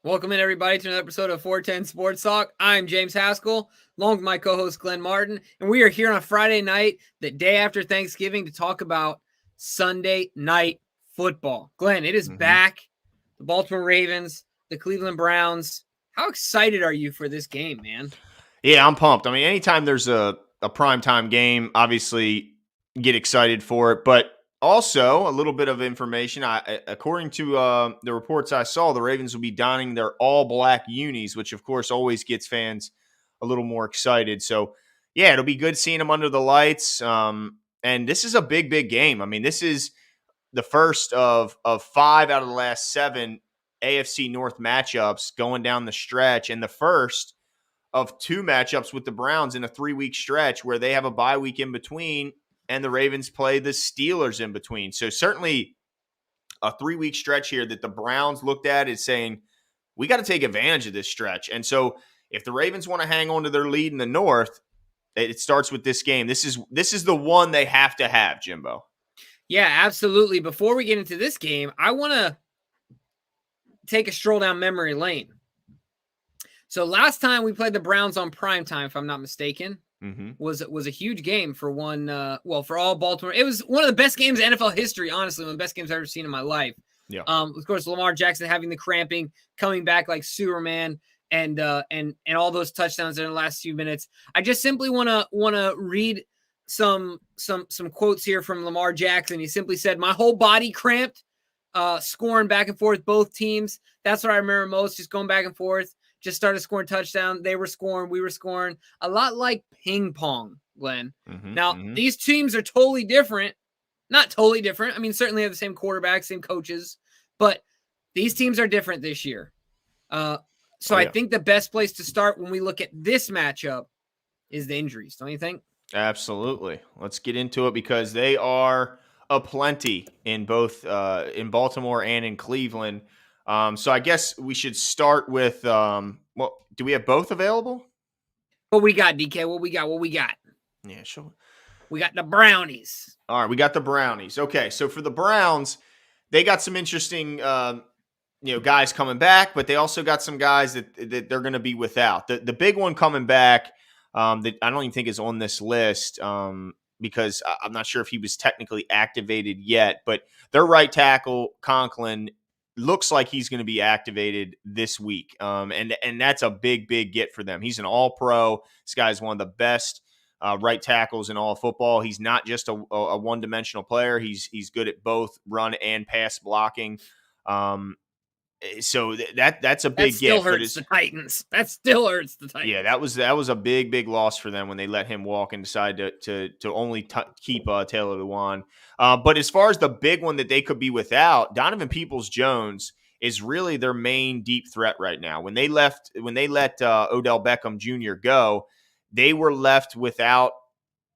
Welcome in, everybody, to another episode of 410 Sports Talk. I'm James Haskell, along with my co-host Glenn Martin, and we are here on a Friday night, the day after Thanksgiving, to talk about Sunday Night Football. Glenn, it is back. The Baltimore Ravens, the Cleveland Browns. How excited are you for this game, man? Yeah, I'm pumped. I mean, anytime there's a primetime game, obviously get excited for it. But also, a little bit of information. According to the reports I saw, the Ravens will be donning their all-black unis, which, of course, always gets fans a little more excited. So, yeah, it'll be good seeing them under the lights. And this is a big, big game. I mean, this is the first of 5 out of the last 7 AFC North matchups going down the stretch, and the first of 2 matchups with the Browns in a 3-week stretch where they have a bye week in between and the Ravens play the Steelers in between. So certainly a 3-week stretch here that the Browns looked at is saying, we got to take advantage of this stretch. And so if the Ravens want to hang on to their lead in the North, it starts with this game. This is the one they have to have, Jimbo. Yeah, absolutely. Before we get into this game, I want to take a stroll down memory lane. So last time we played the Browns on primetime, if I'm not mistaken, was a huge game for for all Baltimore. It was one of the best games in NFL history, honestly, one of the best games I've ever seen in my life. Yeah. Of course, Lamar Jackson having the cramping, coming back like Superman, and all those touchdowns in the last few minutes. I just simply want to read some quotes here from Lamar Jackson. He simply said, "My whole body cramped, scoring back and forth, both teams. That's what I remember most, just going back and forth. Just started scoring touchdown. They were scoring. We were scoring. A lot like ping pong, Glenn." These teams are totally different. Not totally different. I mean, certainly have the same quarterback, same coaches, but these teams are different this year. I think the best place to start when we look at this matchup is the injuries. Don't you think? Absolutely. Let's get into it because they are aplenty in both in Baltimore and in Cleveland. So I guess we should start with do we have both available? What we got, DK? What we got? Yeah, sure. We got the Brownies. All right, we got the Brownies. Okay, so for the Browns, they got some interesting guys coming back, but they also got some guys that they're going to be without. The big one coming back that I don't even think is on this list because I'm not sure if he was technically activated yet, but their right tackle, Conklin, looks like he's going to be activated this week. And that's a big, big get for them. He's an all-pro. This guy's one of the best right tackles in all of football. He's not just a one-dimensional player. He's good at both run and pass blocking. So that's a big get for this. The Titans. That still hurts the Titans. Yeah, that was a big, big loss for them when they let him walk and decide to only keep Taylor Lewan. But as far as the big one that they could be without, Donovan Peoples-Jones is really their main deep threat right now. When they let Odell Beckham Jr. go, they were left without.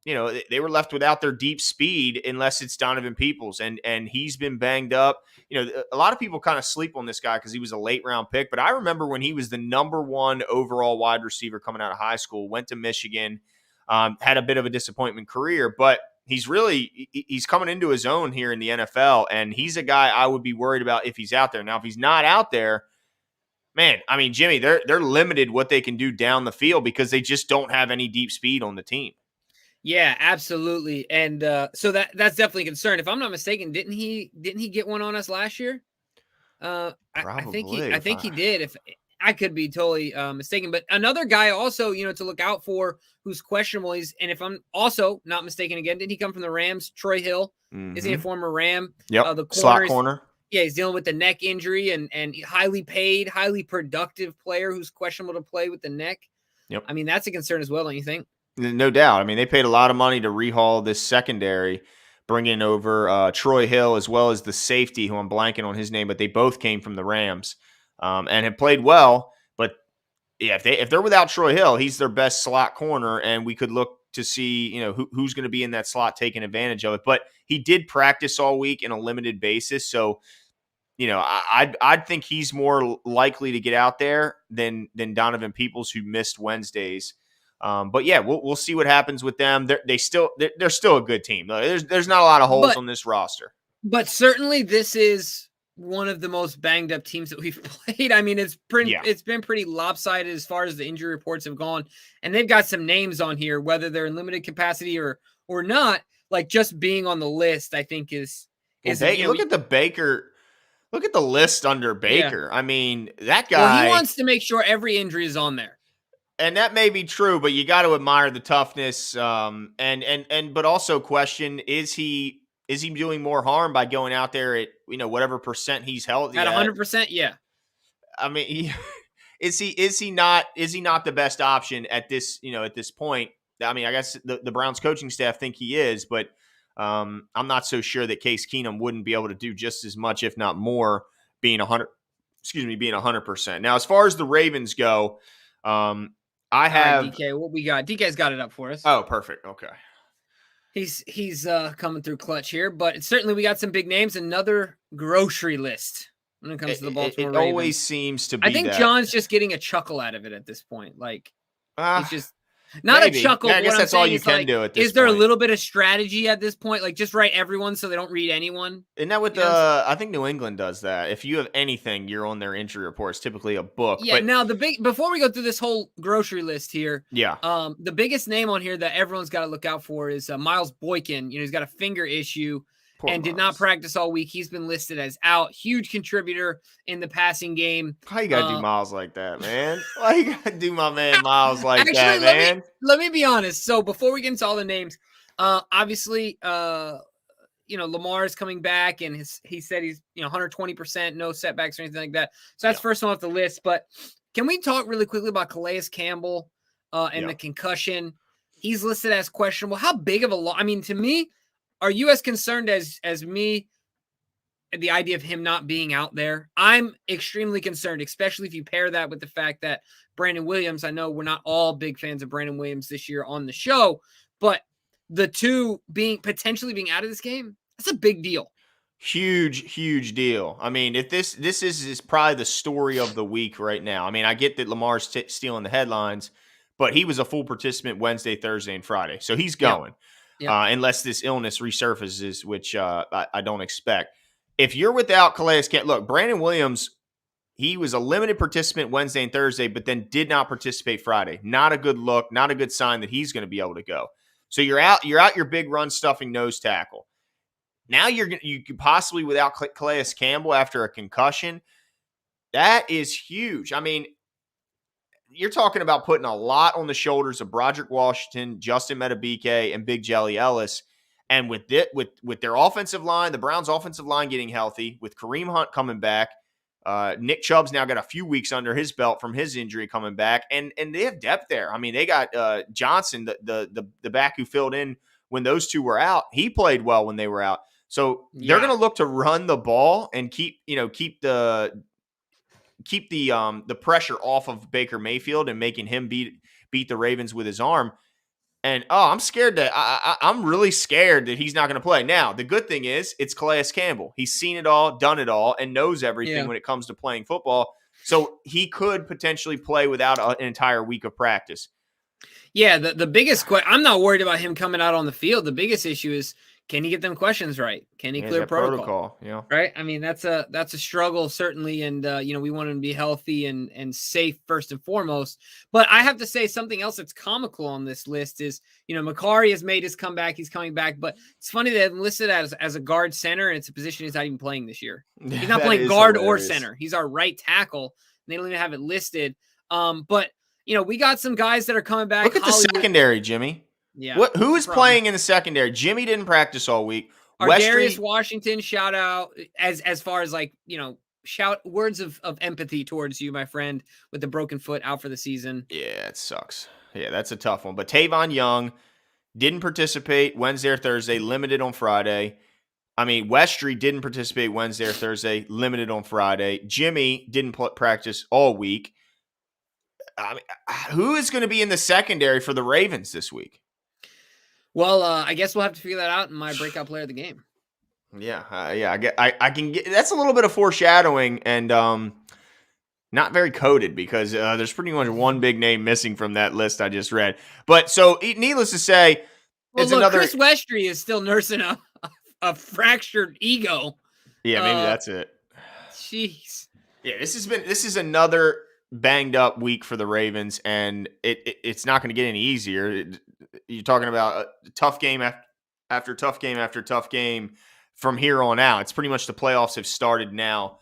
They were left without their deep speed unless it's Donovan Peoples, and he's been banged up. A lot of people kind of sleep on this guy because he was a late round pick, but I remember when he was the number 1 overall wide receiver coming out of high school, went to Michigan, had a bit of a disappointment career, but he's coming into his own here in the NFL, and he's a guy I would be worried about if he's out there. Now, if he's not out there, man, I mean, Jimmy, they're limited what they can do down the field because they just don't have any deep speed on the team. Yeah, absolutely. And so that's definitely a concern. If I'm not mistaken, didn't he get one on us last year? Probably. I think he did. If I could be totally mistaken, but another guy also, to look out for who's questionable is, and if I'm also not mistaken again, did he come from the Rams? Troy Hill. Is he a former Ram? Yep. The slot corner. Yeah, he's dealing with the neck injury and highly paid, highly productive player who's questionable to play with the neck. Yep. I mean, that's a concern as well, don't you think? No doubt. I mean, they paid a lot of money to rehaul this secondary, bringing over Troy Hill as well as the safety, who I'm blanking on his name, but they both came from the Rams and have played well. But yeah, if they're without Troy Hill, he's their best slot corner, and we could look to see who's going to be in that slot taking advantage of it. But he did practice all week in a limited basis, so I'd think he's more likely to get out there than Donovan Peoples, who missed Wednesdays. But yeah, we'll see what happens with them. They're still a good team. There's not a lot of holes on this roster. But certainly this is one of the most banged up teams that we've played. I mean, Yeah. it's been pretty lopsided as far as the injury reports have gone, and they've got some names on here, whether they're in limited capacity or not. Like just being on the list, I think Well, is you know look at the Baker. Look at the list under yeah. Baker. I mean, that Well, he guy, wants to make sure every injury is on there. and that may be true, but you got to admire the toughness. But also question: is he doing more harm by going out there at whatever percent he's healthy At at? 100%, yeah. I mean, is he not the best option at this at this point? I mean, I guess the Browns coaching staff think he is, but I'm not so sure that Case Keenum wouldn't be able to do just as much, if not more, being 100. Excuse me, being 100%. Now, as far as the Ravens go, I All right, have. DK, what we got? DK's got it up for us. Oh, perfect. Okay. He's coming through clutch here, but certainly we got some big names. Another grocery list when it comes to the Baltimore It Ravens. always seems to be. I think that. John's just getting a chuckle out of it at this point. Like he's just not maybe. a chuckle. Yeah, I But guess what that's I'm all saying you is can like, do at this is there point. a little bit of strategy at this point? Like just write everyone so they don't read anyone. Isn't that what You know what I'm I think New England does that? If you have anything, you're on their injury report. It's typically a book. Yeah. But Now before we go through this whole grocery list here, yeah, the biggest name on here that everyone's got to look out for is Miles Boykin. You know, he's got a finger issue. poor And did Miles. not practice all week. He's been listed as out. Huge contributor in the passing game. How you gotta do Miles like that, man? Why you gotta do my man Miles like Actually, that, man? let me be honest. So before we get into all the names, obviously, Lamar is coming back, and he said he's 120%, no setbacks or anything like that. So that's first one off the list. But can we talk really quickly about Calais Campbell and the concussion? He's listed as questionable. How big of a loss? I mean, to me, are you as concerned as me? The idea of him not being out there, I'm extremely concerned, especially if you pair that with the fact that Brandon Williams, I know we're not all big fans of Brandon Williams this year on the show, but the two potentially being out of this game, that's a big deal. Huge deal. I mean, if this is probably the story of the week right now. I mean, I get that Lamar's stealing the headlines, but he was a full participant Wednesday, Thursday, and Friday, so he's going. Yep. Unless this illness resurfaces, which I don't expect. If you're without Calais Campbell, look, Brandon Williams, he was a limited participant Wednesday and Thursday, but then did not participate Friday. Not a good look, not a good sign that he's going to be able to go. So you're out your big run stuffing nose tackle. Now you could possibly without Calais Campbell after a concussion. That is huge. I mean, you're talking about putting a lot on the shoulders of Broderick Washington, Justin Metabike, and Big Jelly Ellis. And with their offensive line, the Browns' offensive line getting healthy, with Kareem Hunt coming back, Nick Chubb's now got a few weeks under his belt from his injury coming back, and they have depth there. I mean, they got Johnson, the back who filled in when those two were out. He played well when they were out, so they're going to look to run the ball and keep the pressure off of Baker Mayfield and making him beat the Ravens with his arm. And I'm scared that I'm really scared that he's not going to play. Now, the good thing is it's Calais Campbell. He's seen it all, done it all, and knows everything when it comes to playing football. So he could potentially play without an entire week of practice. Yeah, the biggest question, I'm not worried about him coming out on the field. The biggest issue is, can he get them questions right? Can he clear protocol? Yeah. Right. I mean, that's a struggle, certainly. And, we want him to be healthy and safe first and foremost. But I have to say something else that's comical on this list is, Macari has made his comeback. He's coming back. But it's funny they have him listed as a guard center, and it's a position he's not even playing this year. He's not playing guard or center. He's our right tackle. And they don't even have it listed. But, we got some guys that are coming back. Look at the secondary, Jimmy. Yeah. Who is playing in the secondary? Jimmy didn't practice all week. Darius Washington, shout out as far as shout words of empathy towards you, my friend, with the broken foot out for the season. Yeah, it sucks. Yeah, that's a tough one. But Tavon Young didn't participate Wednesday or Thursday, limited on Friday. I mean, Westry didn't participate Wednesday or Thursday, limited on Friday. Jimmy didn't practice all week. I mean, who is going to be in the secondary for the Ravens this week? Well, I guess we'll have to figure that out in my breakout player of the game. Yeah. I can get that's a little bit of foreshadowing and not very coded because there's pretty much one big name missing from that list I just read. But so needless to say, it's another. Chris Westry is still nursing a fractured ego. Yeah, maybe that's it. Jeez. Yeah, this is another banged up week for the Ravens, and it's not going to get any easier. You're talking about a tough game after tough game after tough game from here on out. It's pretty much the playoffs have started now,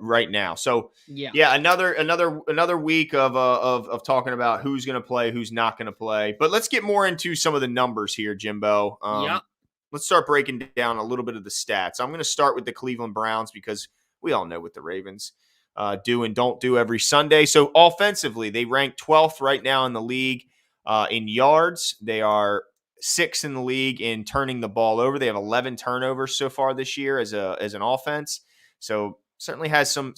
right now. So Yeah. yeah, another week of talking about who's going to play, who's not going to play. But let's get more into some of the numbers here, Jimbo. Yeah. Let's start breaking down a little bit of the stats. I'm going to start with the Cleveland Browns because we all know what the Ravens do and don't do every Sunday. So offensively, they rank 12th right now in the league in yards. They are 6th in the league in turning the ball over. They have 11 turnovers so far this year as an offense. So certainly has some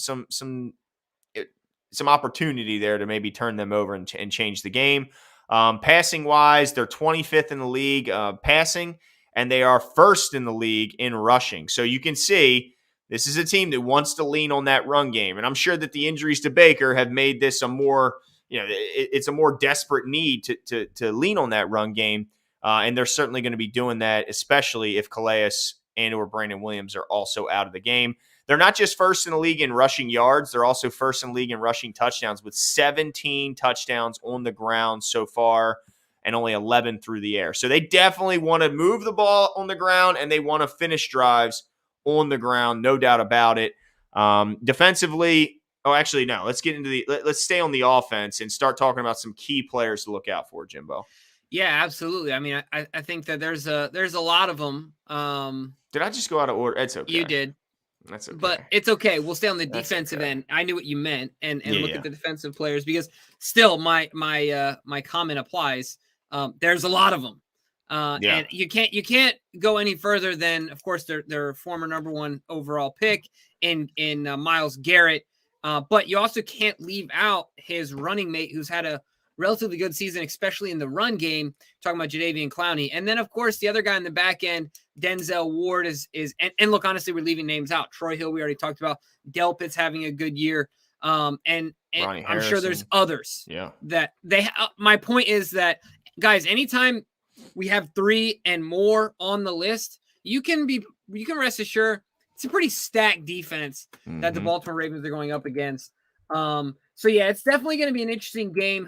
opportunity there to maybe turn them over and change the game. Passing wise, they're 25th in the league passing, and they are first in the league in rushing. So you can see this is a team that wants to lean on that run game. And I'm sure that the injuries to Baker have made this a more, it's a more desperate need to lean on that run game. And they're certainly going to be doing that, especially if Calais and or Brandon Williams are also out of the game. They're not just first in the league in rushing yards. They're also first in the league in rushing touchdowns with 17 touchdowns on the ground so far and only 11 through the air. So they definitely want to move the ball on the ground and they want to finish drives on the ground, no doubt about it. Defensively, actually, no. Let's get into let's stay on the offense and start talking about some key players to look out for, Jimbo. Yeah, absolutely. I mean, I think that there's a lot of them. Did I just go out of order? It's okay. You did. That's okay. But it's okay. We'll stay on the defensive end. I knew what you meant, and look at the defensive players because still my comment applies. There's a lot of them, and you can't go any further than, of course, their former number 1 overall pick in Myles Garrett, but you also can't leave out his running mate who's had a relatively good season, especially in the run game. Talking about Jadeveon Clowney, and then of course the other guy in the back end, Denzel Ward is and look, honestly, we're leaving names out. Troy Hill, we already talked about. Delpit's having a good year, and I'm sure there's others. Yeah, that they. My point is that, guys, anytime we have 3 and more on the list, you can rest assured it's a pretty stacked defense that the Baltimore Ravens are going up against. So yeah, it's definitely going to be an interesting game.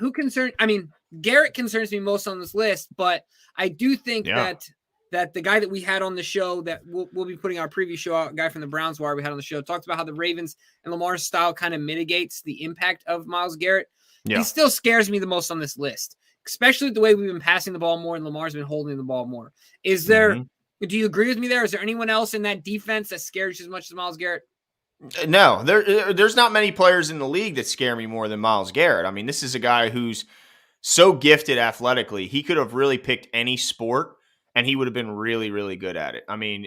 Garrett concerns me most on this list, but I do think that the guy that we had on the show that we'll be putting our preview show out, a guy from the Browns Wire we had on the show, talks about how the Ravens and Lamar's style kind of mitigates the impact of Myles Garrett. Yeah. He still scares me the most on this list, especially the way we've been passing the ball more and Lamar's been holding the ball more. Is there, do you agree with me there? Is there anyone else in that defense that scares you as much as Myles Garrett? No, there's not many players in the league that scare me more than Myles Garrett. I mean, this is a guy who's so gifted athletically. He could have really picked any sport, and he would have been really, really good at it. I mean,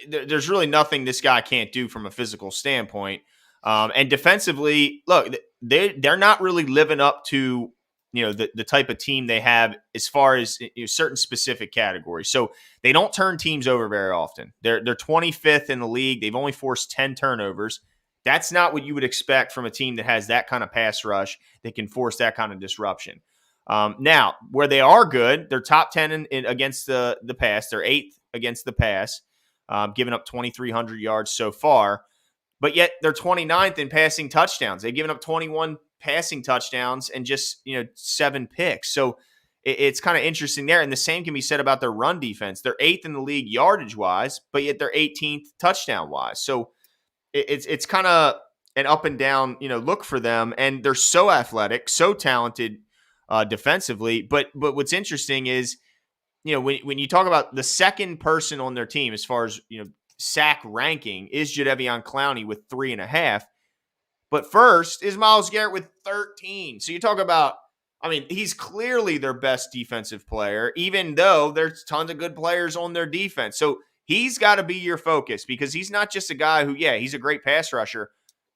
there's really nothing this guy can't do from a physical standpoint. And defensively, look, they're not really living up to the type of team they have as far as certain specific categories. So they don't turn teams over very often. They're 25th in the league. They've only forced 10 turnovers. That's not what you would expect from a team that has that kind of pass rush that can force that kind of disruption. Now, where they are good, they're top 10 in against the pass. They're 8th against the pass, giving up 2,300 yards so far. But yet they're 29th in passing touchdowns. They've given up 21 passing touchdowns and just 7 picks. So it's kind of interesting there. And the same can be said about their run defense. They're 8th in the league yardage wise, but yet they're 18th touchdown wise. So it's kind of an up and down look for them. And they're so athletic, so talented defensively. But what's interesting is when you talk about the second person on their team as far as sack ranking is Jadeveon Clowney with 3.5. But first is Myles Garrett with 13. So you talk about, he's clearly their best defensive player, even though there's tons of good players on their defense. So he's got to be your focus because he's not just a guy who, he's a great pass rusher,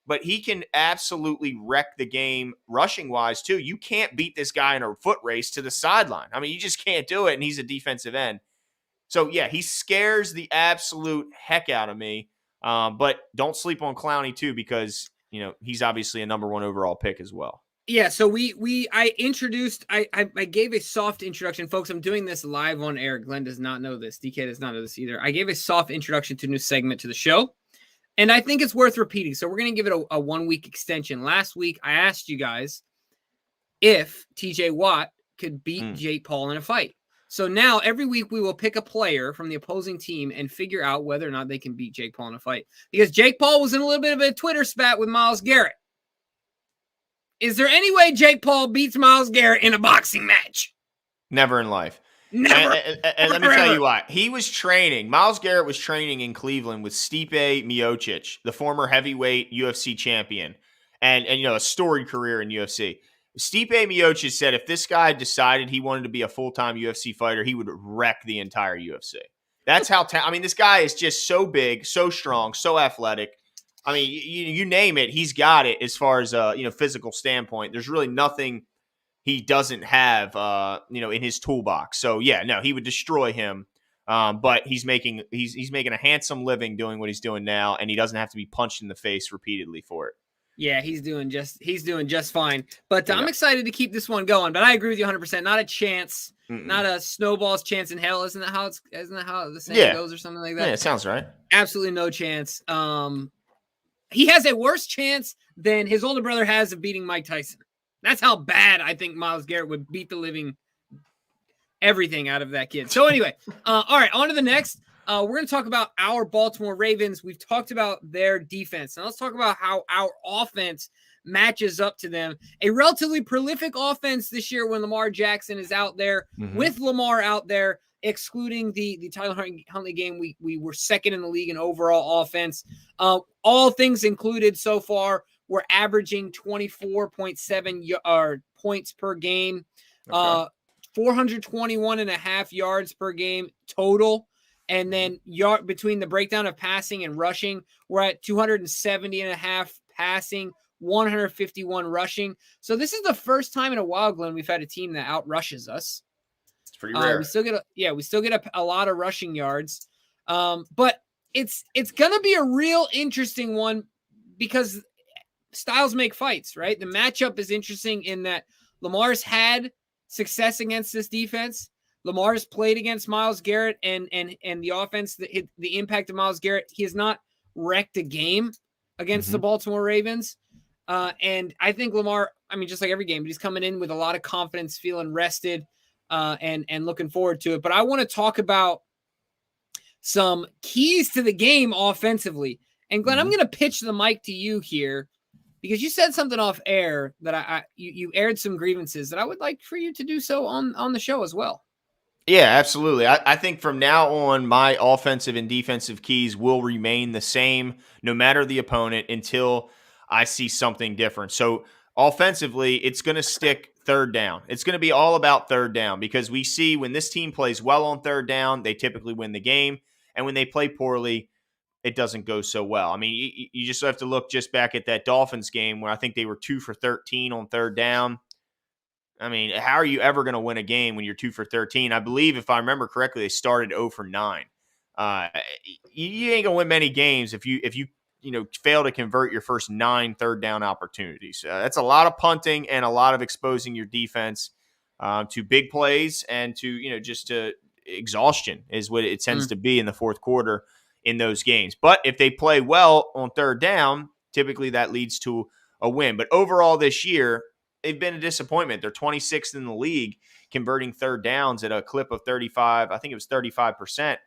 but he can absolutely wreck the game rushing wise too. You can't beat this guy in a foot race to the sideline. You just can't do it. And he's a defensive end. So he scares the absolute heck out of me. But don't sleep on Clowney too, because he's obviously a number 1 overall pick as well. Yeah, so I gave a soft introduction, folks. I'm doing this live on air. Glenn does not know this. DK does not know this either. I gave a soft introduction to a new segment to the show. And I think it's worth repeating. So we're going to give it a 1 week extension. Last week, I asked you guys if TJ Watt could beat Jake Paul in a fight. So now every week we will pick a player from the opposing team and figure out whether or not they can beat Jake Paul in a fight. Because Jake Paul was in a little bit of a Twitter spat with Myles Garrett. Is there any way Jake Paul beats Myles Garrett in a boxing match? Never in life. Never. And let me tell you why. He was training. Myles Garrett was training in Cleveland with Stipe Miocic, the former heavyweight UFC champion, and a storied career in UFC. Stipe Miocic said if this guy decided he wanted to be a full-time UFC fighter, he would wreck the entire UFC. That's how this guy is just so big, so strong, so athletic. I mean, you name it, he's got it as far as physical standpoint. There's really nothing he doesn't have in his toolbox. So yeah, no, he would destroy him. But he's making a handsome living doing what he's doing now, and he doesn't have to be punched in the face repeatedly for it. Yeah, he's doing just fine. But I'm excited to keep this one going. But I agree with you 100%. Not a chance. Not a snowball's chance in hell. Isn't that how the saying goes or something like that? Yeah, it sounds right. Absolutely no chance. He has a worse chance than his older brother has of beating Mike Tyson. That's how bad I think Myles Garrett would beat the living everything out of that kid. So anyway, all right, on to the next. We're going to talk about our Baltimore Ravens. We've talked about their defense. Now let's talk about how our offense matches up to them. A relatively prolific offense this year when Lamar Jackson is out there. With Lamar out there, excluding the Tyler Huntley game, we were second in the league in overall offense. All things included so far, we're averaging 24.7 points per game, 421 and a half yards per game total. And then between the breakdown of passing and rushing, we're at 270 and a half passing, 151 rushing. So this is the first time in a while, Glenn, we've had a team that outrushes us. It's pretty rare. We still get a lot of rushing yards. But it's going to be a real interesting one because styles make fights, right? The matchup is interesting in that Lamar's had success against this defense. Lamar's played against Myles Garrett and the offense, the impact of Myles Garrett. He has not wrecked a game against the Baltimore Ravens. And I think Lamar, just like every game, he's coming in with a lot of confidence, feeling rested, and looking forward to it. But I want to talk about some keys to the game offensively. And Glenn, I'm going to pitch the mic to you here because you said something off air that you aired some grievances that I would like for you to do so on the show as well. Yeah, absolutely. I think from now on, my offensive and defensive keys will remain the same no matter the opponent until I see something different. So offensively, it's going to stick third down. It's going to be all about third down because we see when this team plays well on third down, they typically win the game. And when they play poorly, it doesn't go so well. You just have to look just back at that Dolphins game where I think they were 2 for 13 on third down. How are you ever going to win a game when you're 2 for 13? I believe, if I remember correctly, they started 0 for 9. You ain't going to win many games if you fail to convert your first 9 third down opportunities. That's a lot of punting and a lot of exposing your defense to big plays and to just to exhaustion is what it tends to be in the fourth quarter in those games. But if they play well on third down, typically that leads to a win. But overall this year, they've been a disappointment. They're 26th in the league, converting third downs at a clip of 35. I think it was 35%.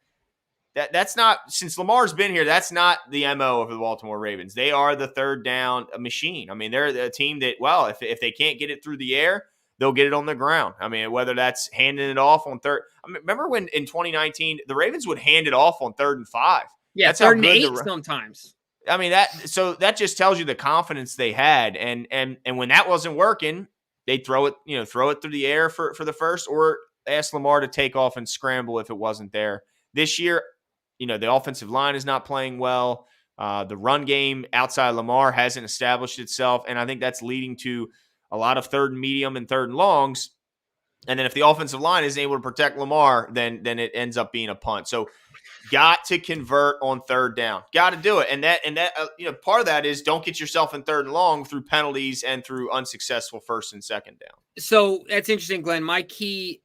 That's not, since Lamar's been here, that's not the MO of the Baltimore Ravens. They are the third down machine. They're a team that, if they can't get it through the air, they'll get it on the ground. Whether that's handing it off on third. Remember when in 2019, the Ravens would hand it off on 3rd and 5. Yeah, that's 3rd and 8 sometimes. That just tells you the confidence they had, and when that wasn't working, they'd throw it through the air for the first, or ask Lamar to take off and scramble if it wasn't there. This year, the offensive line is not playing well. The run game outside Lamar hasn't established itself, and I think that's leading to a lot of 3rd and medium and 3rd and longs. And then if the offensive line isn't able to protect Lamar, then it ends up being a punt. So got to convert on third down. Got to do it. And that part of that is don't get yourself in 3rd and long through penalties and through unsuccessful 1st and 2nd down. So that's interesting, Glenn. My key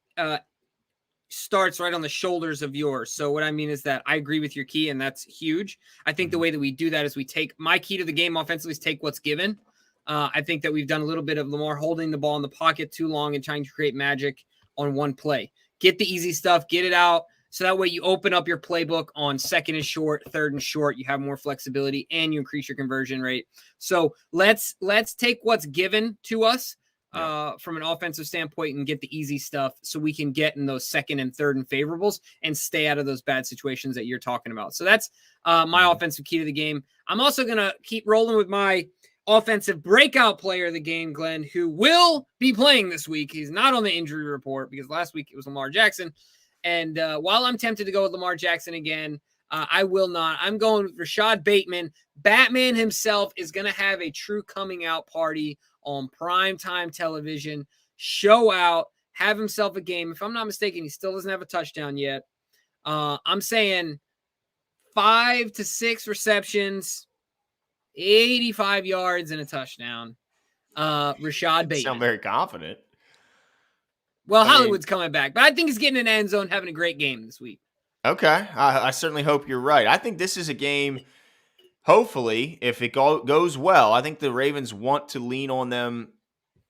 starts right on the shoulders of yours. So what I mean is that I agree with your key, and that's huge. I think the way that we do that is we take my key to the game offensively is take what's given. I think that we've done a little bit of Lamar holding the ball in the pocket too long and trying to create magic on one play. Get the easy stuff, get it out. So that way you open up your playbook on second and short, third and short. You have more flexibility and you increase your conversion rate. So let's take what's given to us from an offensive standpoint and get the easy stuff so we can get in those second and third and favorables and stay out of those bad situations that you're talking about. So that's my offensive key to the game. I'm also going to keep rolling with my offensive breakout player of the game, Glenn, who will be playing this week. He's not on the injury report because last week it was Lamar Jackson. And while I'm tempted to go with Lamar Jackson again, I will not. I'm going with Rashad Bateman. Batman himself is going to have a true coming out party on primetime television, show out, have himself a game. If I'm not mistaken, he still doesn't have a touchdown yet. I'm saying 5 to 6 receptions, 85 yards and a touchdown. Rashad Bateman. Sound very confident. Well, Hollywood's coming back, but I think he's getting in the end zone, having a great game this week. Okay. I certainly hope you're right. I think this is a game, hopefully, if it goes well, I think the Ravens want to lean on them.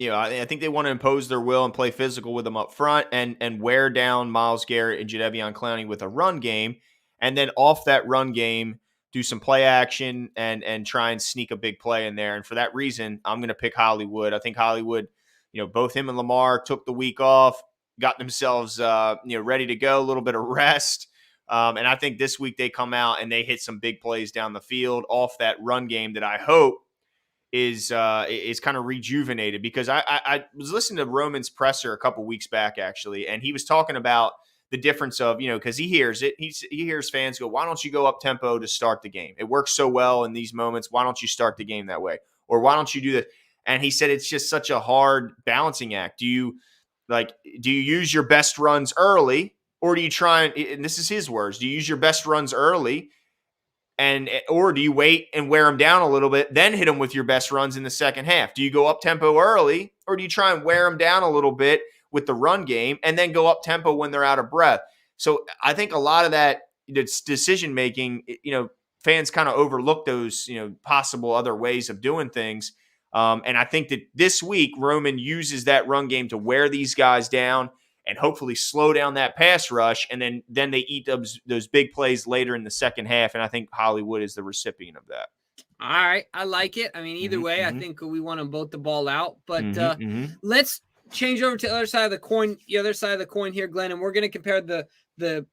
I think they want to impose their will and play physical with them up front and wear down Myles Garrett and Jadeveon Clowney with a run game. And then off that run game, do some play action and try and sneak a big play in there. And for that reason, I'm going to pick Hollywood. I think Hollywood, both him and Lamar took the week off, got themselves, ready to go, a little bit of rest. And I think this week they come out and they hit some big plays down the field off that run game that I hope is kind of rejuvenated, because I was listening to Roman's presser a couple weeks back, actually, and he was talking about the difference of, because he hears it. He hears fans go, why don't you go up tempo to start the game? It works so well in these moments. Why don't you start the game that way? Or why don't you do this? And he said it's just such a hard balancing act. Do you use your best runs early, or do you try and this is his words, do you use your best runs early or do you wait and wear them down a little bit, then hit them with your best runs in the second half? Do you go up tempo early, or do you try and wear them down a little bit with the run game and then go up tempo when they're out of breath? So I think a lot of that decision making, fans kind of overlook those, possible other ways of doing things. And I think that this week Roman uses that run game to wear these guys down and hopefully slow down that pass rush, and then they eat those big plays later in the second half, and I think Hollywood is the recipient of that. All right, I like it. I mean, either way, I think we want to both the ball out, but let's change over to the other side of the coin. The other side of the coin here, Glenn, and we're going to compare the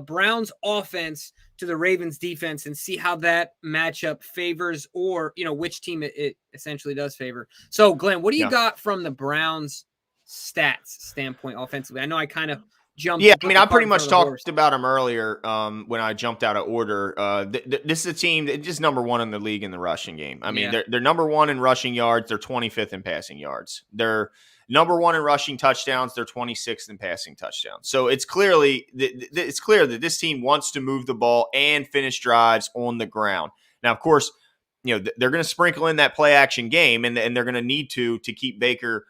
Browns offense to the Ravens defense and see how that matchup favors, or which team it essentially does favor. So, Glenn, what do you got from the Browns stats standpoint offensively? I know I kind of jumped. Yeah, I mean, I pretty much talked about them earlier when I jumped out of order. This is a team that just number one in the league in the rushing game. I mean, they're number one in rushing yards. They're 25th in passing yards. They're number one in rushing touchdowns. They're 26th in passing touchdowns. So it's clear that this team wants to move the ball and finish drives on the ground. Now, of course, they're going to sprinkle in that play action game, and they're going to need to keep Baker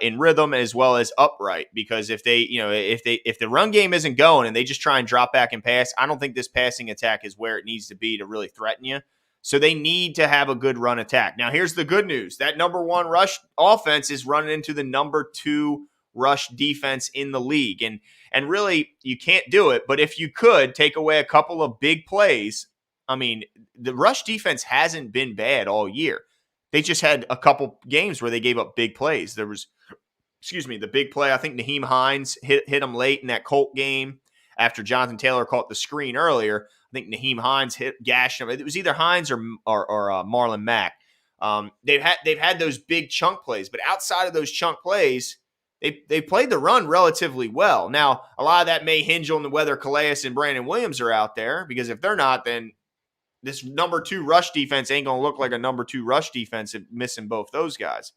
in rhythm as well as upright, because if the run game isn't going and they just try and drop back and pass, I don't think this passing attack is where it needs to be to really threaten you. So they need to have a good run attack. Now, here's the good news. That number one rush offense is running into the number two rush defense in the league. And really, you can't do it. But if you could take away a couple of big plays, I mean, the rush defense hasn't been bad all year. They just had a couple games where they gave up big plays. There was, the big play. I think Nyheim Hines hit him late in that Colt game after Jonathan Taylor caught the screen earlier. I think Nyheim Hines gashed him. It was either Hines or Marlon Mack. They've had those big chunk plays, but outside of those chunk plays, they played the run relatively well. Now, a lot of that may hinge on whether Calais and Brandon Williams are out there, because if they're not, then this number two rush defense ain't going to look like a number two rush defense if missing both those guys.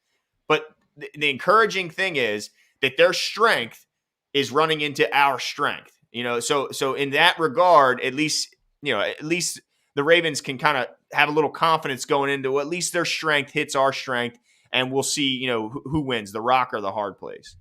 But the encouraging thing is that their strength is running into our strength. So in that regard, at least the Ravens can kind of have a little confidence going into at least their strength hits our strength, and we'll see, who wins, the rock or the hard plays.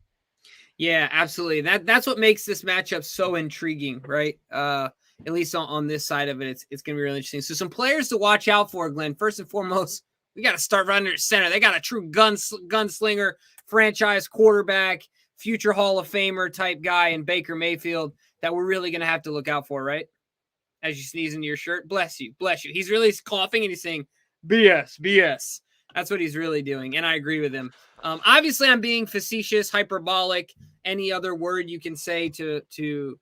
Yeah, absolutely. That's what makes this matchup so intriguing, right? At least on this side of it, it's going to be really interesting. So some players to watch out for, Glenn. First and foremost, we got to start right under center. They got a true gunslinger, franchise quarterback, future Hall of Famer type guy in Baker Mayfield that we're really going to have to look out for, right? As you sneeze into your shirt, bless you, bless you. He's really coughing and he's saying BS, BS. That's what he's really doing, and I agree with him. Obviously, I'm being facetious, hyperbolic, any other word you can say to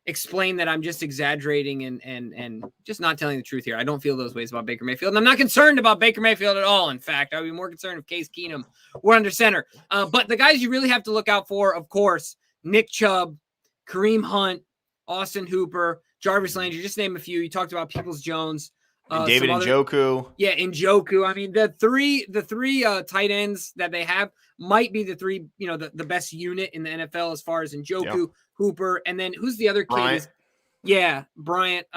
explain that I'm just exaggerating and just not telling the truth here. I don't feel those ways about Baker Mayfield, and I'm not concerned about Baker Mayfield at all. In fact, I would be more concerned if Case Keenum were under center. But the guys you really have to look out for, of course, Nick Chubb, Kareem Hunt, Austin Hooper, Jarvis Landry, just name a few. You talked about Peoples-Jones. And David Njoku. Yeah, Njoku. I mean, the three tight ends that they have might be the three, the best unit in the NFL as far as Njoku, Hooper, and then who's the other kid? Bryant.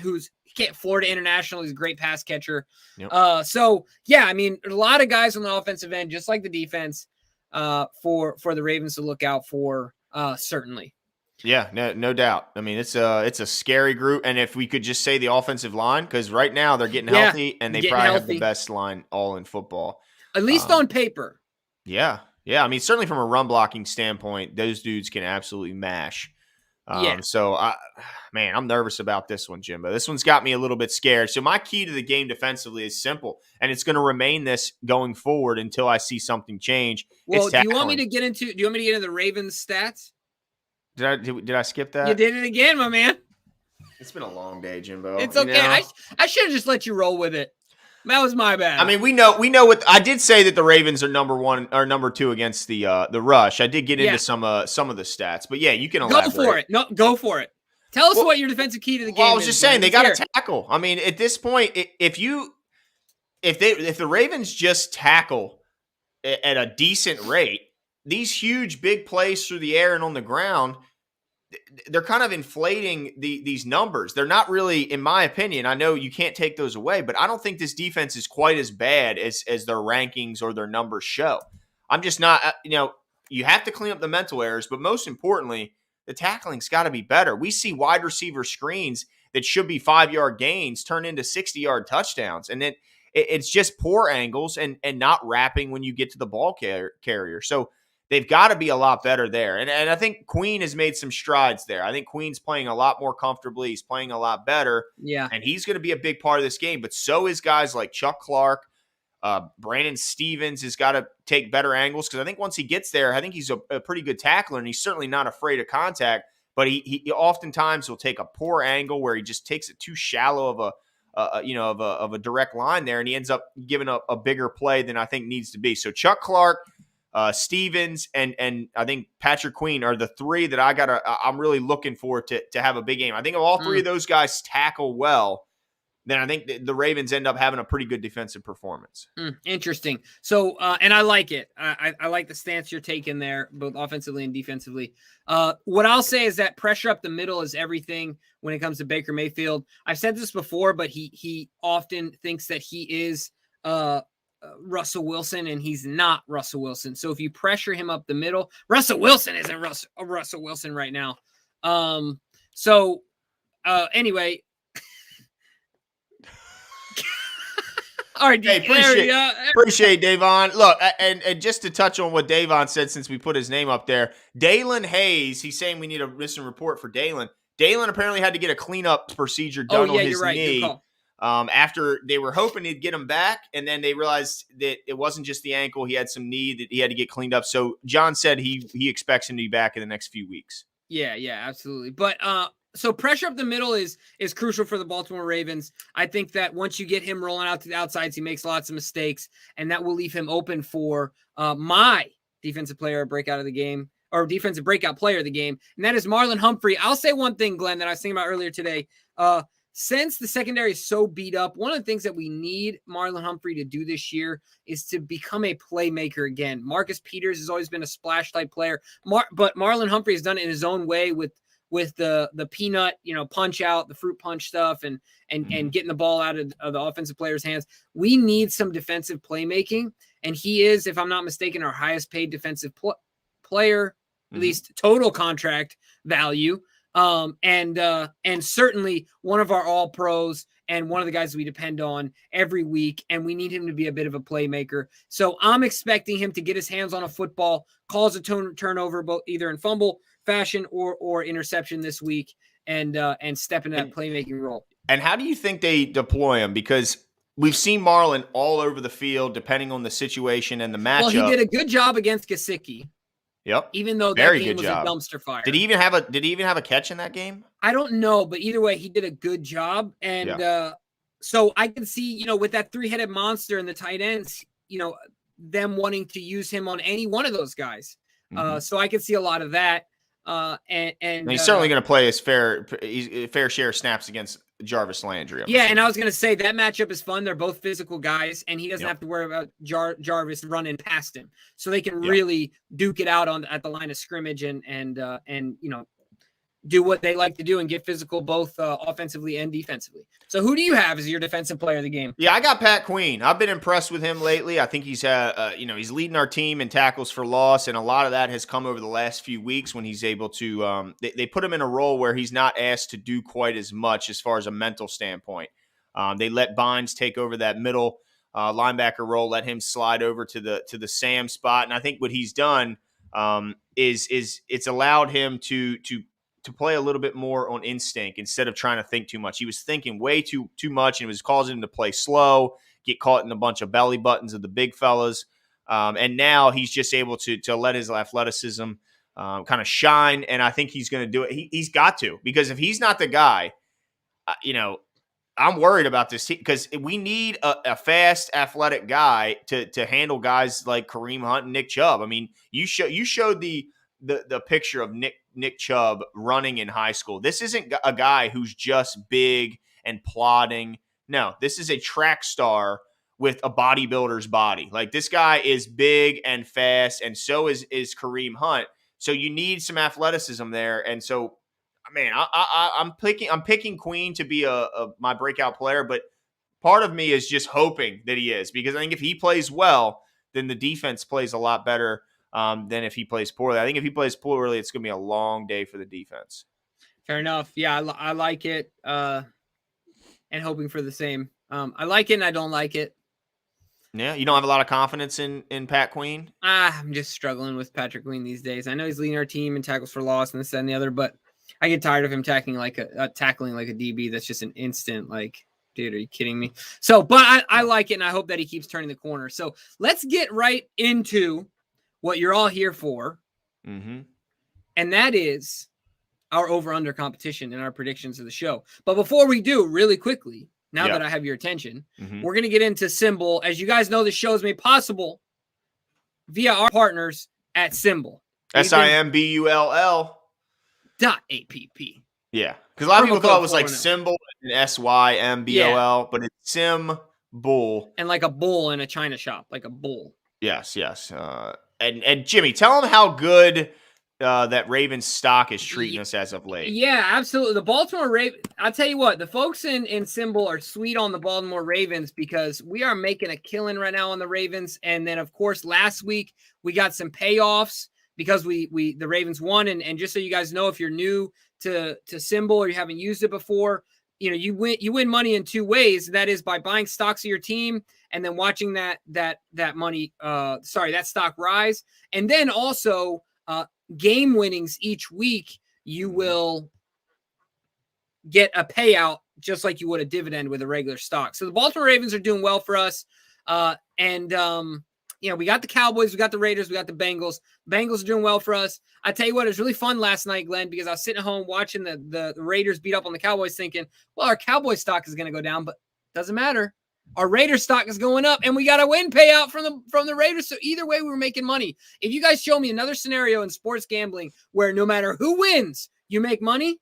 Who's Florida International. He's a great pass catcher. Yep. So yeah, I mean, a lot of guys on the offensive end, just like the defense, for the Ravens to look out for, certainly. Yeah, no doubt. I mean, it's a scary group, and if we could just say the offensive line, because right now they're getting healthy, and they probably have the best line all in football, at least on paper. Yeah. I mean, certainly from a run blocking standpoint, those dudes can absolutely mash. So, I'm nervous about this one, Jimbo. This one's got me a little bit scared. So my key to the game defensively is simple, and it's going to remain this going forward until I see something change. Well, do you want me to get into the Ravens stats? Did I skip that? You did it again, my man. It's been a long day, Jimbo. It's okay. I should have just let you roll with it. That was my bad. I mean, we know what I did say that the Ravens are number 1 or number 2 against the rush. I did get into some of the stats, but yeah, you can elaborate. Go for it. No, go for it. Tell us what your defensive key to the game is. Well, I was just saying they got to tackle. I mean, at this point, if the Ravens just tackle at a decent rate, these huge big plays through the air and on the ground, they're kind of inflating these numbers. They're not really, in my opinion, I know you can't take those away, but I don't think this defense is quite as bad as their rankings or their numbers show. I'm just not, you have to clean up the mental errors, but most importantly, the tackling's got to be better. We see wide receiver screens that should be 5-yard gains turn into 60-yard touchdowns. And then it's just poor angles and not wrapping when you get to the ball carrier. So they've got to be a lot better there. And I think Queen has made some strides there. I think Queen's playing a lot more comfortably. He's playing a lot better. Yeah. And he's going to be a big part of this game. But so is guys like Chuck Clark. Brandon Stevens has got to take better angles because I think once he gets there, I think he's a pretty good tackler, and he's certainly not afraid of contact. But he oftentimes will take a poor angle where he just takes it too shallow of a direct line there, and he ends up giving a bigger play than I think needs to be. So Chuck Clark, Stevens, and I think Patrick Queen are the three that I'm really looking for to have a big game. I think if all three of those guys tackle well, then I think the Ravens end up having a pretty good defensive performance. Interesting. So, and I like it. I like the stance you're taking there, both offensively and defensively. What I'll say is that pressure up the middle is everything when it comes to Baker Mayfield. I've said this before, but he often thinks that he is Russell Wilson, and he's not Russell Wilson. So if you pressure him up the middle, Russell Wilson isn't Russell Wilson right now. Anyway. All right, appreciate Davon. Look, and just to touch on what Davon said since we put his name up there, Dalen Hayes, he's saying we need a missing report for Dalen. Dalen apparently had to get a cleanup procedure done on his knee after they were hoping he'd get him back, and then they realized that it wasn't just the ankle. He had some knee that he had to get cleaned up. So John said he expects him to be back in the next few weeks. Yeah, absolutely. But so pressure up the middle is crucial for the Baltimore Ravens. I think that once you get him rolling out to the outsides, he makes lots of mistakes, and that will leave him open for my defensive player breakout of the game, or defensive breakout player of the game, and that is Marlon Humphrey. I'll say one thing, Glenn, that I was thinking about earlier today. Since the secondary is so beat up, one of the things that we need Marlon Humphrey to do this year is to become a playmaker again. Marcus Peters has always been a splash-type player, but Marlon Humphrey has done it in his own way with with the peanut, punch out, the fruit punch stuff, and getting the ball out of the offensive player's hands. We need some defensive playmaking, and he is, if I'm not mistaken, our highest paid defensive player, at least total contract value. And certainly one of our all pros and one of the guys we depend on every week. And we need him to be a bit of a playmaker. So I'm expecting him to get his hands on a football, cause a turnover, both either in fumble fashion or interception this week, and step into that playmaking role. And how do you think they deploy him? Because we've seen Marlon all over the field, depending on the situation and the matchup. Well, he did a good job against Gesicki. Yep. Even though that game was a dumpster fire. Did he even have a catch in that game? I don't know, but either way, he did a good job. And so I can see, with that 3-headed monster and the tight ends, them wanting to use him on any one of those guys. So I can see a lot of that. And he's certainly going to play his fair share of snaps against Jarvis Landry. And I was going to say that matchup is fun. They're both physical guys, and he doesn't have to worry about Jarvis running past him, so they can really duke it out at the line of scrimmage and do what they like to do and get physical both offensively and defensively. So who do you have as your defensive player of the game? Yeah, I got Pat Queen. I've been impressed with him lately. I think he's he's leading our team in tackles for loss, and a lot of that has come over the last few weeks when he's able to they put him in a role where he's not asked to do quite as much as far as a mental standpoint. They let Bynes take over that middle linebacker role, let him slide over to the Sam spot, and I think what he's done is it's allowed him to play a little bit more on instinct instead of trying to think too much. He was thinking way too much, and it was causing him to play slow, get caught in a bunch of belly buttons of the big fellas. And now he's just able to let his athleticism kind of shine, and I think he's going to do it. He's got to, because if he's not the guy, I'm worried about this team, because we need a fast, athletic guy to handle guys like Kareem Hunt and Nick Chubb. I mean, you showed the picture of Nick Chubb running in high school. This isn't a guy who's just big and plodding. No, this is a track star with a bodybuilder's body. Like, this guy is big and fast, and so is Kareem Hunt. So you need some athleticism there. And so, man, I'm picking Queen to be my breakout player, but part of me is just hoping that he is, because I think if he plays well, then the defense plays a lot better than if he plays poorly. I think if he plays poorly, it's going to be a long day for the defense. Fair enough. Yeah, I like it, and hoping for the same. I like it and I don't like it. Yeah, you don't have a lot of confidence in Pat Queen? I'm just struggling with Patrick Queen these days. I know he's leading our team in tackles for loss and this, that, and the other, but I get tired of him tackling like a DB that's just an instant, like, dude, are you kidding me? So, but I like it, and I hope that he keeps turning the corner. So let's get right into what you're all here for, and that is our over-under competition and our predictions of the show. But before we do, really quickly, now that I have your attention, we're going to get into Symbol. As you guys know, the show is made possible via our partners at Symbol. SIMBULL. .app. Yeah, because a lot of people thought it was like Symbol and SYMBOL, but it's Symbol. And like a bull in a china shop, like a bull. Yes. And Jimmy, tell them how good that Ravens stock is treating us as of late. Yeah, absolutely. The Baltimore Ravens, I'll tell you what, the folks in Symbol are sweet on the Baltimore Ravens, because we are making a killing right now on the Ravens. And then, of course, last week we got some payoffs because the Ravens won. And just so you guys know, if you're new to Symbol or you haven't used it before, you win money in two ways. That is by buying stocks of your team and then watching that stock rise. And then also game winnings each week, you will get a payout just like you would a dividend with a regular stock. So the Baltimore Ravens are doing well for us. We got the Cowboys, we got the Raiders, we got the Bengals. Bengals are doing well for us. I tell you what, it was really fun last night, Glenn, because I was sitting at home watching the Raiders beat up on the Cowboys, thinking, well, our Cowboy stock is going to go down, but doesn't matter. Our Raiders stock is going up, and we got a win payout from the Raiders. So either way, we were making money. If you guys show me another scenario in sports gambling where no matter who wins, you make money,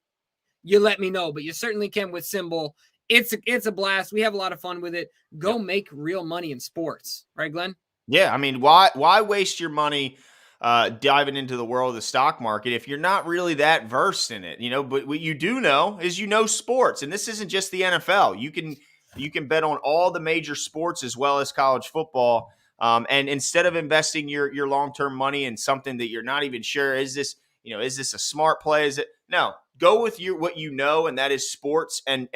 you let me know. But you certainly can with Symbol. It's a blast. We have a lot of fun with it. Go make real money in sports, right, Glenn? Yeah, I mean, why waste your money diving into the world of the stock market if you're not really that versed in it, but what you do know is sports, and this isn't just the NFL. You can bet on all the major sports as well as college football. And instead of investing your long-term money in something that you're not even sure, is this a smart play? Is it? No, go with what you know, and that is sports, and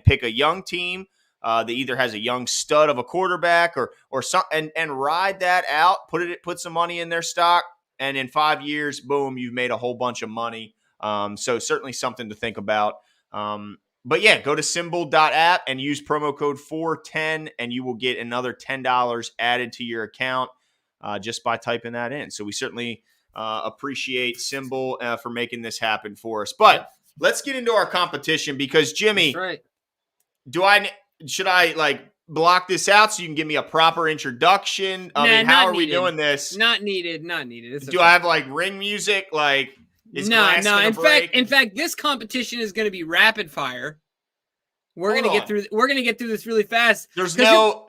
pick a young team that either has a young stud of a quarterback or some, and ride that out. Put some money in their stock, and in 5 years, boom, you've made a whole bunch of money. So certainly something to think about. But yeah, go to symbol.app and use promo code 410, and you will get another $10 added to your account just by typing that in. So we certainly appreciate Symbol for making this happen for us. But let's get into our competition, because Jimmy, that's right. Should I block this out so you can give me a proper introduction? How are we doing this? Not needed. Do I have ring music? Is glass gonna break? In fact, this competition is going to be rapid fire. We're going to get through. We're going to get through this really fast. There's your boy.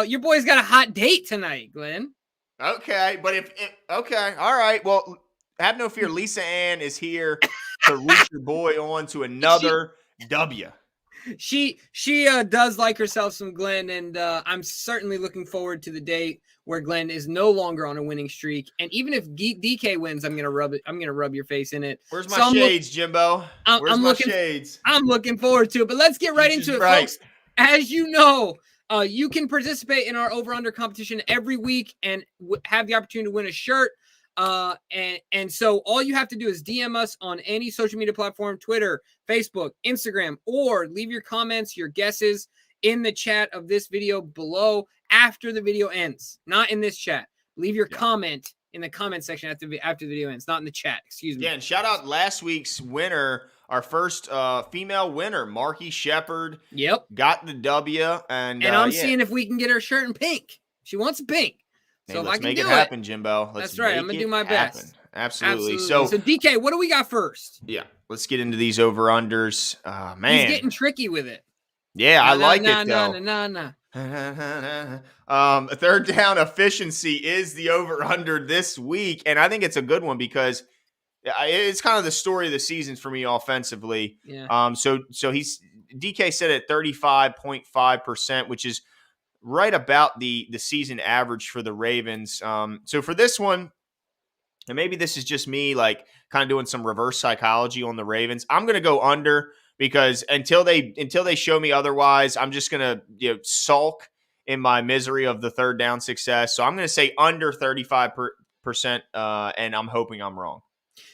Your boy's got a hot date tonight, Glenn. Okay, but okay, all right. Well, have no fear. Lisa Ann is here to root your boy on to another W. She does like herself some Glenn, and I'm certainly looking forward to the day where Glenn is no longer on a winning streak. And even if DK wins, I'm gonna rub your face in it. Where's my shades, Jimbo? Where's my shades? I'm looking forward to it. But let's get right into it, folks. As you know, you can participate in our over-under competition every week and have the opportunity to win a shirt. And so all you have to do is DM us on any social media platform, Twitter, Facebook, Instagram, or leave your comments, your guesses in the chat of this video below after the video ends. Not in this chat. Leave your comment in the comment section after the video ends, not in the chat. Excuse me. Yeah, and shout out last week's winner, our first female winner, Marky Shepard. Yep. Got the W. And I'm seeing if we can get her shirt in pink. She wants pink. So if I can make it happen, Jimbo. That's right. I'm going to do my best. Absolutely. So DK, what do we got first? Yeah, let's get into these over-unders. Man. He's getting tricky with it. Yeah, I like it, though. No. Third down efficiency is the over-under this week, and I think it's a good one because it's kind of the story of the season for me offensively. Yeah. So DK said at 35.5%, which is right about the season average for the Ravens. So for this one, and maybe this is just me kind of doing some reverse psychology on the Ravens, I'm going to go under, because until they show me otherwise, I'm just going to sulk in my misery of the third down success. So I'm going to say under 35%, and I'm hoping I'm wrong.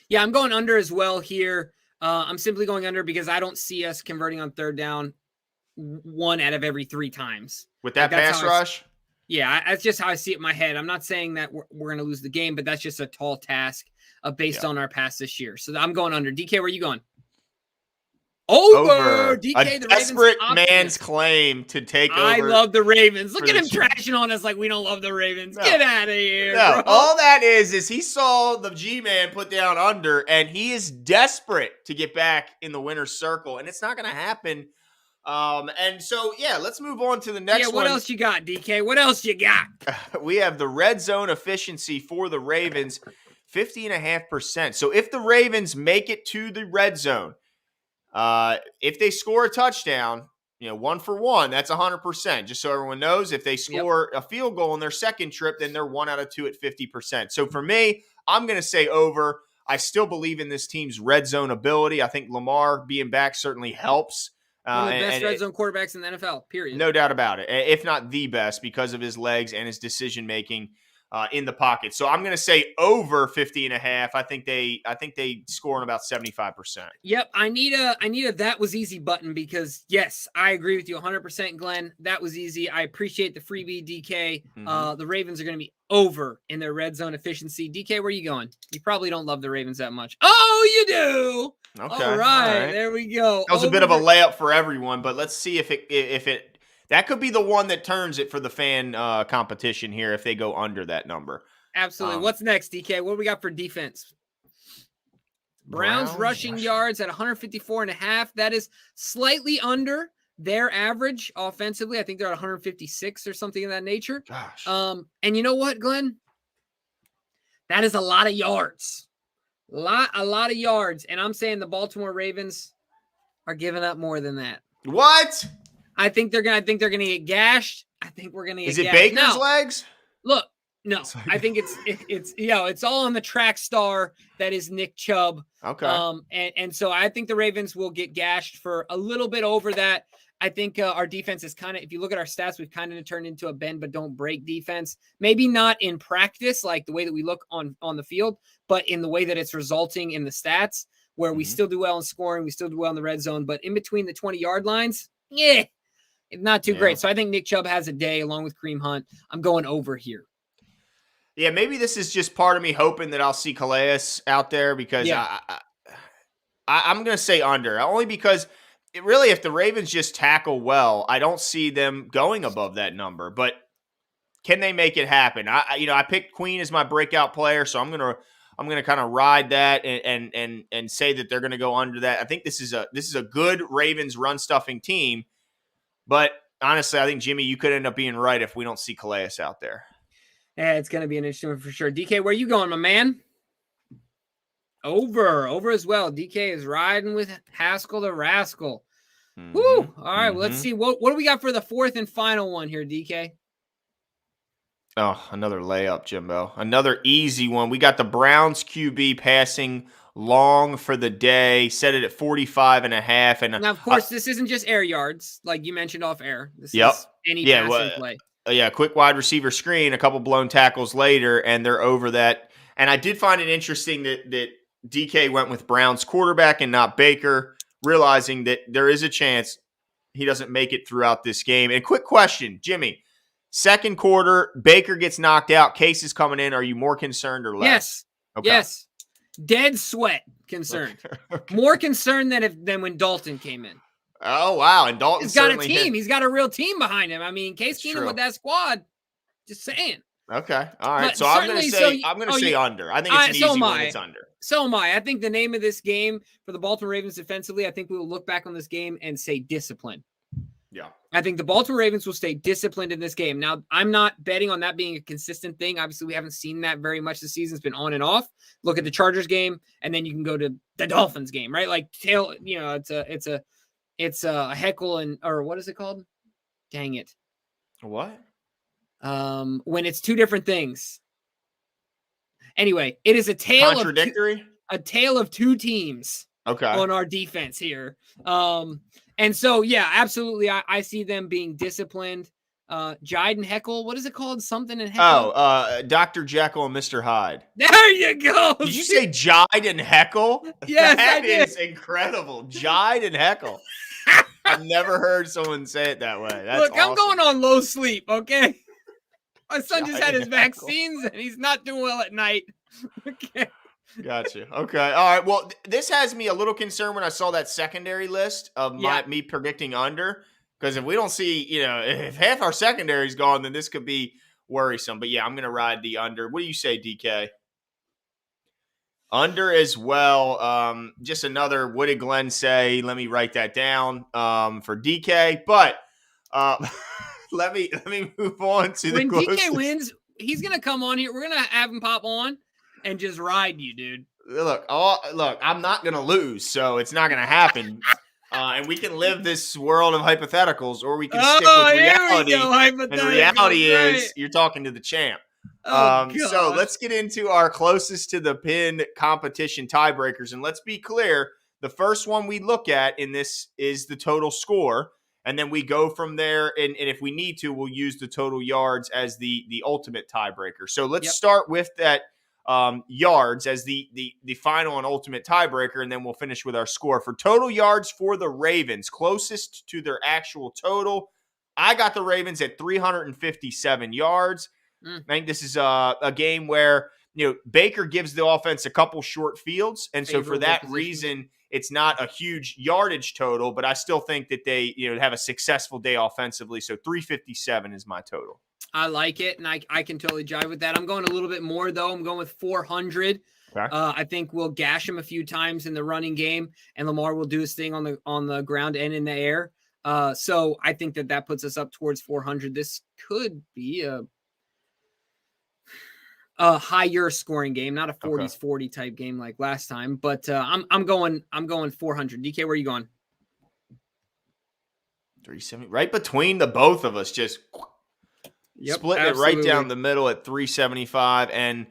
Yeah, I'm going under as well here. I'm simply going under because I don't see us converting on third down 1 out of every 3 times. With that pass rush? Yeah, that's just how I see it in my head. I'm not saying that we're going to lose the game, but that's just a tall task based on our past this year. So I'm going under. DK, where are you going? Over. DK, the desperate man's claim to take over. I love the Ravens. Look at him trashing on us like we don't love the Ravens. No. Get out of here, bro. All that is he saw the G-Man put down under, and he is desperate to get back in the winner's circle, and it's not going to happen. And so, let's move on to the next one. What else you got, DK? What else you got? We have the red zone efficiency for the Ravens, 50.5%. So if the Ravens make it to the red zone, if they score a touchdown, 1 for 1, that's 100%. Just so everyone knows, if they score a field goal in their second trip, then they're 1 out of 2 at 50%. So for me, I'm going to say over. I still believe in this team's red zone ability. I think Lamar being back certainly helps. One of the best red zone quarterbacks in the NFL, period. No doubt about it. If not the best, because of his legs and his decision-making in the pocket. So I'm going to say over 50.5. I think they score on about 75%. Yep. I need a that was easy button, because yes, I agree with you 100%, Glenn. That was easy. I appreciate the freebie, DK. The Ravens are going to be over in their red zone efficiency. DK, where are you going? You probably don't love the Ravens that much. Oh, you do. Okay. All right. There we go. That was a bit of a layup for everyone, but let's see if it that could be the one that turns it for the fan competition here if they go under that number. Absolutely. What's next, DK? What do we got for defense? Browns rushing yards at 154.5. That is slightly under their average offensively. I think they're at 156 or something of that nature. Gosh. And you know what, Glenn? That is a lot of yards. A lot of yards. And I'm saying the Baltimore Ravens are giving up more than that. What? I think they're gonna get gashed. I think we're gonna get Is it gashed. Baker's Now, legs? look, no, I think it's all on the track star that is Nick Chubb. Okay. And so I think the Ravens will get gashed for a little bit over that. I think our defense is kind of, if you look at our stats, we've kind of turned into a bend but don't break defense. Maybe not in practice, like the way that we look on the field, but in the way that it's resulting in the stats, where we still do well in scoring, we still do well in the red zone, but in between the 20-yard lines, not too great. So I think Nick Chubb has a day along with Kareem Hunt. I'm going over here. Yeah, maybe this is just part of me hoping that I'll see Calais out there because I'm going to say under, only because really, if the Ravens just tackle well, I don't see them going above that number. But can they make it happen? I picked Queen as my breakout player, so I'm gonna kind of ride that and say that they're going to go under that. I think this is a good Ravens run stuffing team, but honestly, I think Jimmy, you could end up being right if we don't see Calais out there. Yeah, it's going to be an interesting one for sure. DK, where are you going, my man? Over as well. DK is riding with Haskell the Rascal. Woo! All right, well, let's see. What do we got for the fourth and final one here, DK? Oh, another layup, Jimbo. Another easy one. We got the Browns QB passing long for the day, set it at 45.5. And now, of course, this isn't just air yards, like you mentioned off air. This is any passing play. Quick wide receiver screen, a couple blown tackles later, and they're over that. And I did find it interesting that DK went with Browns quarterback and not Baker, realizing that there is a chance he doesn't make it throughout this game. And quick question, Jimmy. Second quarter, Baker gets knocked out. Case is coming in. Are you more concerned or less? Yes. Okay. Yes. Dead sweat concerned. Okay. More concerned than when Dalton came in. Oh, wow. And Dalton's got a team. He's got a real team behind him. I mean, Case Keenum with that squad, just saying. Okay. All right. So I'm going to say under. I think it's an easy one. It's under. So am I. I think the name of this game for the Baltimore Ravens defensively, I think we will look back on this game and say discipline. Yeah. I think the Baltimore Ravens will stay disciplined in this game. Now, I'm not betting on that being a consistent thing. Obviously, we haven't seen that very much this season. It's been on and off. Look at the Chargers game, and then you can go to the Dolphins game, right? Like, it's a heckle or what is it called? Dang it. What? When it's two different things. Anyway, it is a tale of two teams. Okay. On our defense here. And so, yeah, absolutely. I see them being disciplined. Jide and Heckle. What is it called? Something in Heckle? Dr. Jekyll and Mr. Hyde. There you go. Did you say Jide and Heckle? Yes, that is incredible. Jide and Heckle. I've never heard someone say it that way. That's Look, awesome. I'm going on low sleep, okay? My son just had his vaccines, and he's not doing well at night. Okay. Gotcha. Okay. All right. Well, this has me a little concerned when I saw that secondary list of me predicting under, because if we don't see, if half our secondary is gone, then this could be worrisome. But yeah, I'm going to ride the under. What do you say, DK? Under as well. Just another. What did Glenn say? Let me write that down for DK. But let me move on to when the closest. DK wins, he's going to come on here. We're going to have him pop on and just ride you, dude. Look, I'm not going to lose, so it's not going to happen. And we can live this world of hypotheticals, or we can stick with reality. And the reality is you're talking to the champ. So let's get into our closest to the pin competition tiebreakers. And let's be clear, the first one we look at in this is the total score. And then we go from there, and if we need to, we'll use the total yards as the ultimate tiebreaker. So let's start with that yards as the final and ultimate tiebreaker, and then we'll finish with our score. For total yards for the Ravens, closest to their actual total, I got the Ravens at 357 yards. I think this is a game where Baker gives the offense a couple short fields, and so for that reason, it's not a huge yardage total, but I still think that they have a successful day offensively. So 357 is my total. I like it, and I can totally jive with that. I'm going a little bit more, though. I'm going with 400. Okay. I think we'll gash him a few times in the running game, and Lamar will do his thing on the ground and in the air. So I think that puts us up towards 400. This could be a higher scoring game, not a 40s 40 type game like last time. But I'm going 400. DK, where are you going? 370, right between the both of us, just splitting it right down the middle at 375. And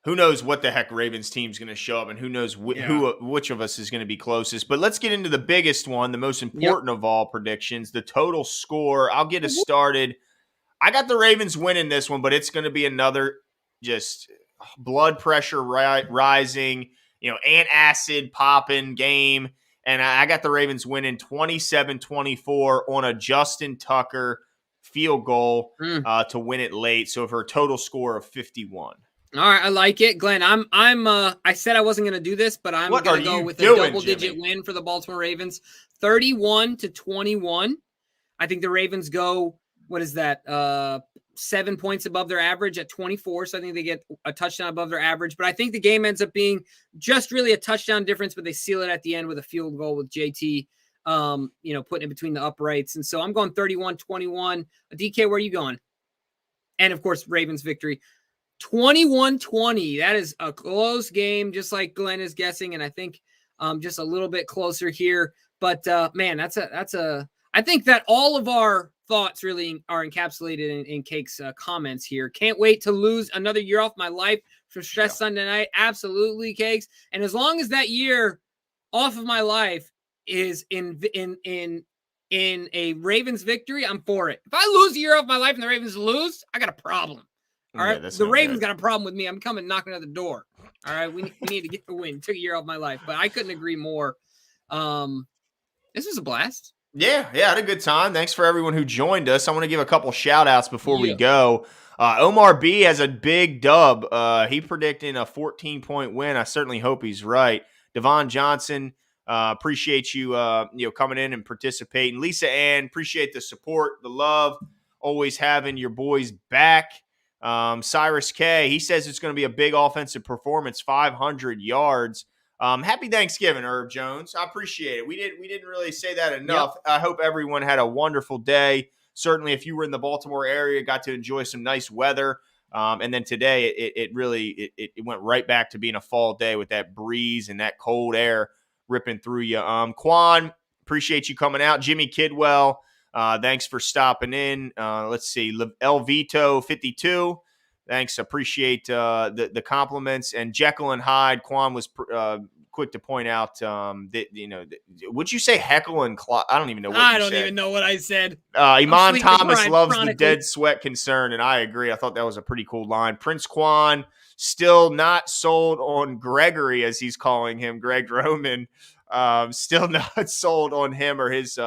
who knows what the heck Ravens team's going to show up, and who knows which of us is going to be closest. But let's get into the biggest one, the most important of all predictions, the total score. I'll get us started. I got the Ravens winning this one, but it's going to be another just blood pressure rising, antacid popping game. And I got the Ravens winning 27-24 on a Justin Tucker field goal to win it late. So for a total score of 51. All right, I like it, Glenn. I said I wasn't going to do this, but I'm going to go with a double-digit win for the Baltimore Ravens, 31-21. I think the Ravens go. What is that? 7 points above their average at 24. So I think they get a touchdown above their average. But I think the game ends up being just really a touchdown difference, but they seal it at the end with a field goal with JT, putting it between the uprights. And so I'm going 31-21. DK, where are you going? And of course, Ravens victory. 21-20. That is a close game, just like Glenn is guessing. And I think just a little bit closer here. But man, I think that all of our thoughts really are encapsulated in Cake's comments here. Can't wait to lose another year off my life for Stress Sunday Night. Absolutely, Cakes. And as long as that year off of my life is in a Ravens victory, I'm for it. If I lose a year off my life and the Ravens lose, I got a problem. All right, the Ravens got a problem with me. I'm coming knocking at the door. All right, we need to get the win. Took a year off my life, but I couldn't agree more. This was a blast. Yeah, I had a good time. Thanks for everyone who joined us. I want to give a couple shout outs before we go. Omar B has a big dub. He predicting a 14-point win. I certainly hope he's right. Devon Johnson, appreciate you coming in and participating. Lisa Ann, appreciate the support, the love, always having your boys back. Cyrus K, he says it's going to be a big offensive performance, 500 yards. Happy Thanksgiving, Herb Jones. I appreciate it. We didn't really say that enough. Yep. I hope everyone had a wonderful day. Certainly, if you were in the Baltimore area, got to enjoy some nice weather. And then today, it really went right back to being a fall day with that breeze and that cold air ripping through you. Quan, appreciate you coming out. Jimmy Kidwell, thanks for stopping in. Let's see, El Vito 52. Thanks. Appreciate the compliments. And Jekyll and Hyde, Quan was quick to point out that, would you say Heckle and Claw? I don't even know what you said. I don't even know what I said. Iman Thomas loves the dead sweat concern, and I agree. I thought that was a pretty cool line. Prince Quan, still not sold on Gregory, as he's calling him, Greg Roman. Still not sold on him or his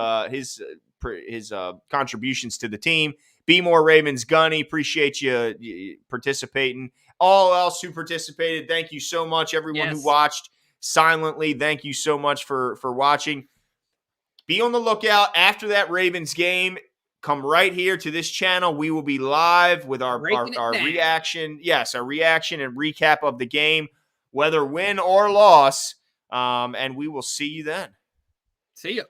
contributions to the team. Be More Ravens Gunny, appreciate you participating. All else who participated, thank you so much. Everyone who watched silently, thank you so much for watching. Be on the lookout after that Ravens game. Come right here to this channel. We will be live with our reaction. Yes, our reaction and recap of the game, whether win or loss. And we will see you then. See you.